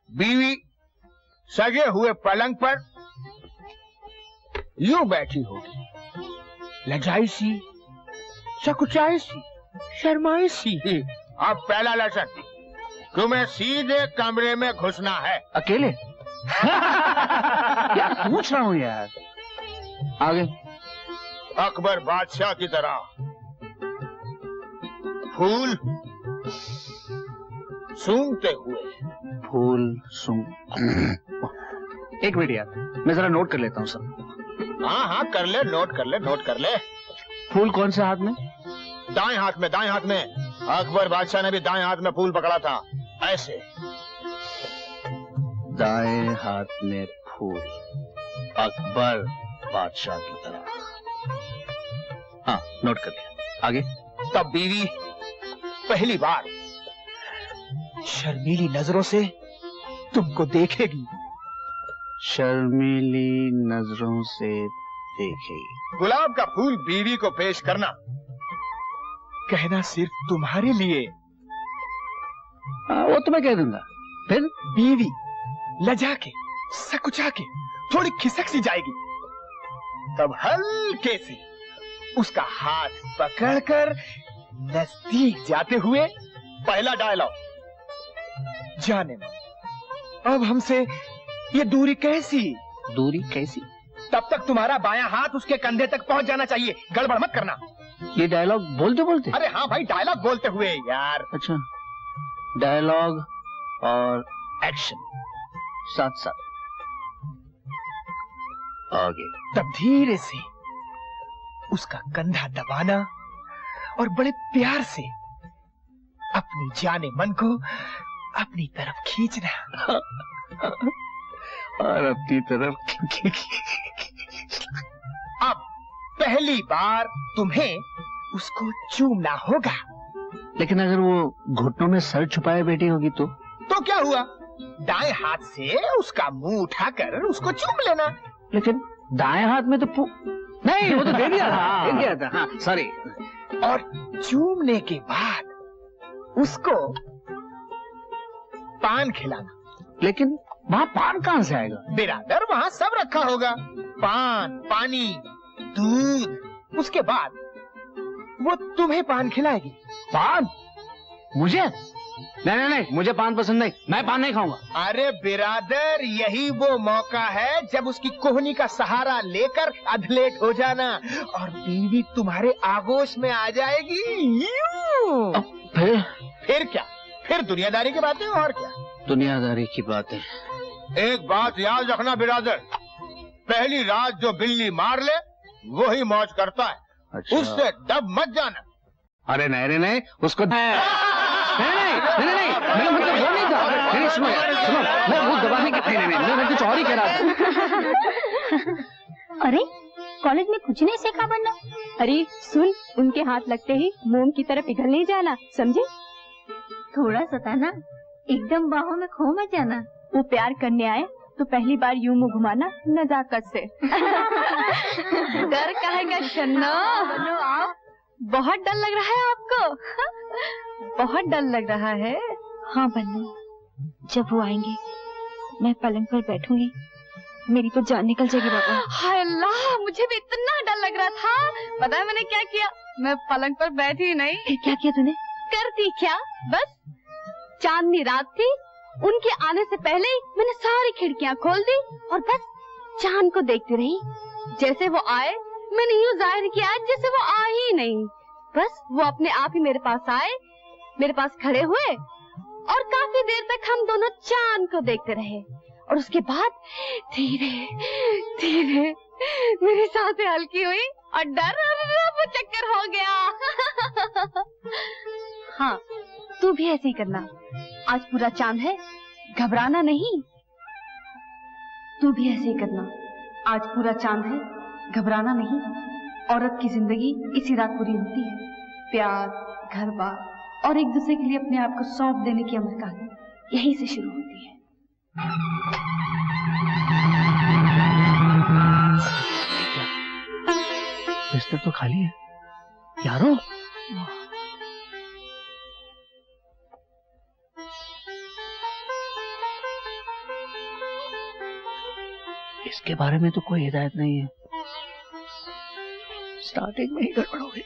बीवी सजे हुए पलंग पर यूं बैठी होगी, लजाई सी, सकुचाई सी, शर्माई सी। अब पहला लक्षण, तुम्हें सीधे कमरे में घुसना है। अकेले? क्या पूछ रहा हूँ यार। आगे। अकबर बादशाह की तरह फूल सूंघते हुए। फूल सूंघ। एक मिनट यार, मैं जरा नोट कर लेता हूँ सब। हाँ हाँ कर ले, नोट कर ले, नोट कर ले। फूल कौन से हाथ में? दाएं हाथ में, दाएं हाथ में। अकबर बादशाह ने भी दाएं हाथ में फूल पकड़ा था, ऐसे। दाएं हाथ में फूल, अकबर बादशाह की तरह। हाँ, नोट कर लिया। आगे। तब बीवी पहली बार शर्मीली नजरों से तुमको देखेगी। शर्मीली नजरों से देखेगी। गुलाब का फूल बीवी को पेश करना, कहना सिर्फ तुम्हारे लिए। वो तो मैं कह दूंगा। फिर बीवी लजा के, सकुचा के, थोड़ी खिसक सी जाएगी। तब हल्के से उसका हाथ पकड़कर नजदीक जाते हुए पहला डायलॉग, जाने मन अब हमसे ये दूरी कैसी? दूरी कैसी? तब तक तुम्हारा बायां हाथ उसके कंधे तक पहुंच जाना चाहिए, गड़बड़ मत करना। ये डायलॉग बोलते बोलते? अरे हाँ भाई, डायलॉग बोलते हुए यार। अच्छा, डायलॉग और एक्शन साथ साथ। आगे। तब धीरे से उसका कंधा दबाना और बड़े प्यार से अपनी जाने मन को अपनी तरफ खींचना। और अपनी तरफ अब पहली बार तुम्हें उसको चूमना होगा। लेकिन अगर वो घुटनों में सर छुपाए बैठी होगी तो क्या हुआ? दाएं हाथ से उसका मुंह उठाकर उसको चूम लेना। लेकिन दाएं हाथ में तो नहीं, वो तो दे दिया था। दे दिया था। हाँ, सॉरी। और चूमने के बाद उसको पान खिलाना। लेकिन वहाँ पान कहाँ से आएगा? बिरादर, वहाँ सब रखा होगा, पान, पानी, दूध। उसके बाद वो तुम्हें पान खिलाएगी। पान? मुझे? नहीं, मुझे पान पसंद नहीं, मैं पान नहीं खाऊंगा। अरे बिरादर, यही वो मौका है जब उसकी कोहनी का सहारा लेकर अधलेट हो जाना और बीवी तुम्हारे आगोश में आ जाएगी। फिर क्या? फिर दुनियादारी की बातें। और क्या दुनियादारी की बातें? एक बात याद रखना बिरादर, पहली रात जो बिल्ली मार ले वही मौज करता है। अच्छा। उससे डब मत जाना। अरे नहीं, उसको नहीं, मेरा मतलब वो नहीं था। नहीं, सुनो, मैं वो दबाने की मैं कुछ और ही कह रहा था। अरे कॉलेज में कुछ नहीं सीखा बनना। अरे सुन, उनके हाथ लगते ही मोम की तरफ पिघल नहीं जाना, समझे? थोड़ा सताना, एकदम बाहों में खो मत जाना। वो प्यार करने आए तो पहली बार यूं मुंह घुमाना नजाकत से। डर काहे का छन्ना? बोलो आओ। बहुत डर लग रहा है आपको? बहुत डर लग रहा है? हाँ बन्नू, जब वो आएंगे मैं पलंग पर बैठूंगी, मेरी तो जान निकल जाएगी बाबा। हाय अल्लाह, मुझे भी इतना डर लग रहा था। पता है मैंने क्या किया? मैं पलंग पर बैठी नहीं। फिर क्या किया तूने? करती क्या, बस चांदनी रात थी, उनके आने से पहले ही मैंने सारी खिड़कियां खोल दी और बस चांद को देखती रही। जैसे वो आए मैंने यूँ जाहिर किया जैसे वो आ ही नहीं। बस वो अपने आप ही मेरे पास आए, मेरे पास खड़े हुए और काफी देर तक हम दोनों चांद को देखते रहे। और उसके बाद धीरे धीरे मेरी सांसें हल्की हुई और डर वो चक्कर हो गया। हाँ, तू भी ऐसे ही करना। आज पूरा चांद है, घबराना नहीं। तू भी ऐसे ही करना। आज पूरा चांद है, घबराना नहीं। औरत की जिंदगी इसी रात पूरी होती है। प्यार, घर बार और एक दूसरे के लिए अपने आप को सौंप देने की अमर कहानी यहीं से शुरू होती है। बिस्तर तो खाली है यारो। इसके बारे में तो कोई हिदायत नहीं है। स्टार्टिंग में ही गड़बड़ हो गई।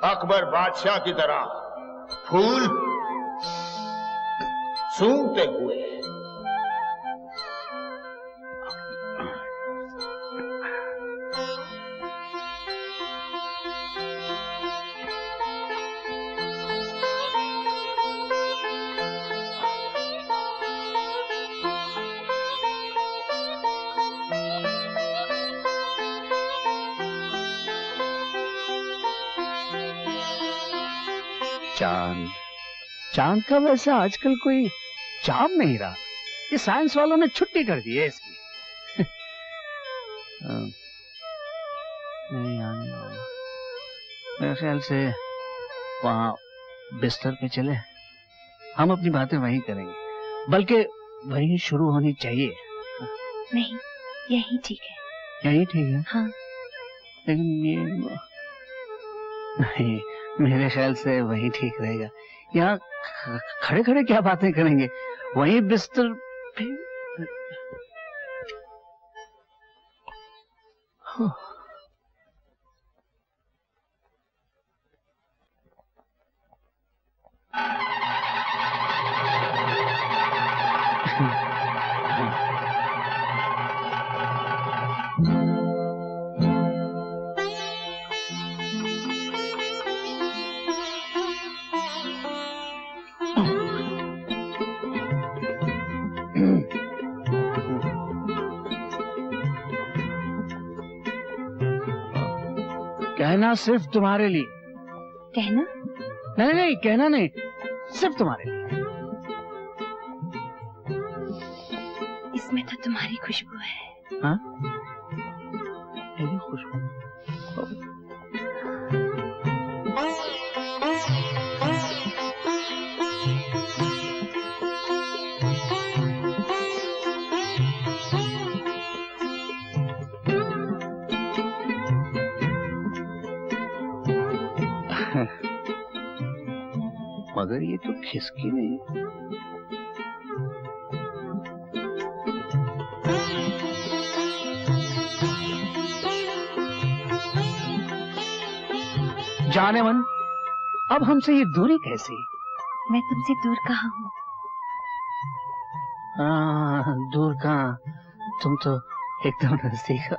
अकबर बादशाह की तरह फूल सूंघते हुए चांद चांद का वैसे आजकल कोई चाम नहीं रहा। ये साइंस वालों ने छुट्टी कर दी है इसकी। नहीं आने वाला। मेरे ख्याल से वहां बिस्तर पे चले, हम अपनी बातें वहीं करेंगे, बल्कि वहीं शुरू होनी चाहिए। नहीं, यही ठीक है। यही ठीक है? हाँ। लेकिन ये नहीं, मेरे ख्याल से वही ठीक रहेगा। यहाँ खड़े खड़े क्या बातें करेंगे, वहीं बिस्तर पे। कहना सिर्फ तुम्हारे लिए। कहना? नहीं नहीं, कहना नहीं, सिर्फ तुम्हारे लिए। इसमें तो तुम्हारी खुशबू है। हाँ? मेरी खुशबू? मगर ये तो खिसकी नहीं। जाने मन, अब हमसे ये दूरी कैसी? मैं तुमसे दूर कहाँ हूँ? दूर कहाँ, तुम तो एकदम नजदीक हो।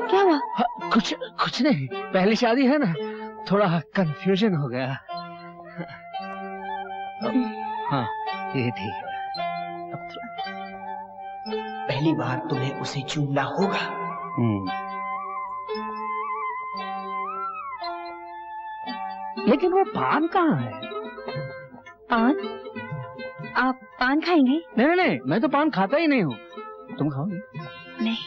क्या हुआ? कुछ नहीं, पहली शादी है ना, थोड़ा कंफ्यूजन हो गया। हाँ, ये ठीक है। अब तो पहली बार तुम्हें उसे चूमना होगा। लेकिन वो पान कहाँ है? पान? आप पान खाएंगे? नहीं नहीं, मैं तो पान खाता ही नहीं हूँ। तुम खाओगे? नहीं।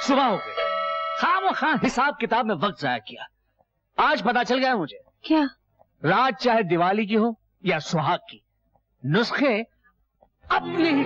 सुबह हो गई, खामोखा हिसाब किताब में वक्त जाया किया। आज पता चल गया मुझे। क्या? रात चाहे दिवाली की हो या सुहाग की, नुस्खे अपने ही